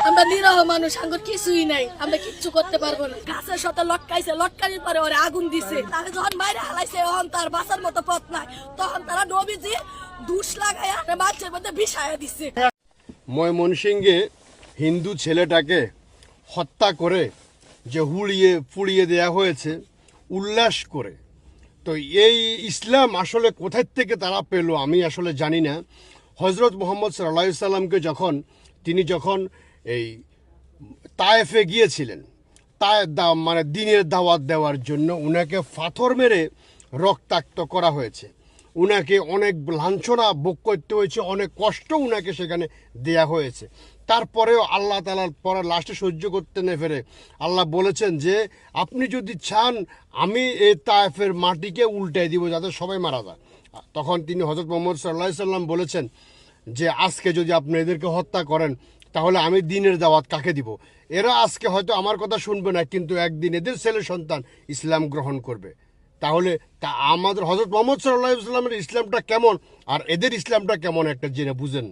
আমরা নিরহ মানুষ, আমার কিছুই নাই, আমরা কিচ্ছু করতে পারবো না। গাছের সাথে লটকাইছে, লটকানির পরে ওরে আগুন দিছে। তাকে যখন বাইরে হালাইছে, তখন তার বাঁচার মতো পথ নাই, তখন তারা নবীজি দুষ লাগাইয়া মাছের মধ্যে বিষায়া দিছে। ময়মনসিংহে হিন্দু ছেলেটাকে হত্যা করে যে হুড়িয়ে পুড়িয়ে দেয়া হয়েছে উল্লাস করে, তো এই ইসলাম আসলে কোথায় থেকে তারা পেল আমি আসলে জানি না। হজরত মুহাম্মদ সাল্লাল্লাহু আলাইহি সাল্লামকে তিনি যখন এই তায়েফে গিয়েছিলেন, মানে দ্বীনের দাওয়াত দেওয়ার জন্য উনাকে পাথর মেরে রক্তাক্ত করা হয়েছে, উনাকে অনেক লাঞ্ছনা ভোগ করতে হয়েছে, অনেক কষ্ট উনাকে সেখানে দেয়া হয়েছে। তারপরেও আল্লাহ তাআলার পরে লাস্টে সহ্য করতে না পেরে আল্লাহ বলেছেন যে আপনি যদি চান আমি এই তায়েফের মাটিকে উল্টাই দিব যাতে সবাই মারা যায়। তখন তিনি হযরত মুহাম্মদ সাল্লাল্লাহু আলাইহি সাল্লাম বলেছেন যে আজকে যদি আপনি এদেরকে হত্যা করেন তাহলে আমি দ্বীনের দাওয়াত কাকে দিব? এরা আজকে হয়তো আমার কথা শুনবে না, কিন্তু একদিন এদের ছেলে সন্তান ইসলাম গ্রহণ করবে। তাহলে তা আমাদের হযরত মুহাম্মদ সাল্লাল্লাহু আলাইহি সাল্লামের ইসলামটা কেমন আর এদের ইসলামটা কেমন একটা জেনে বুঝেন।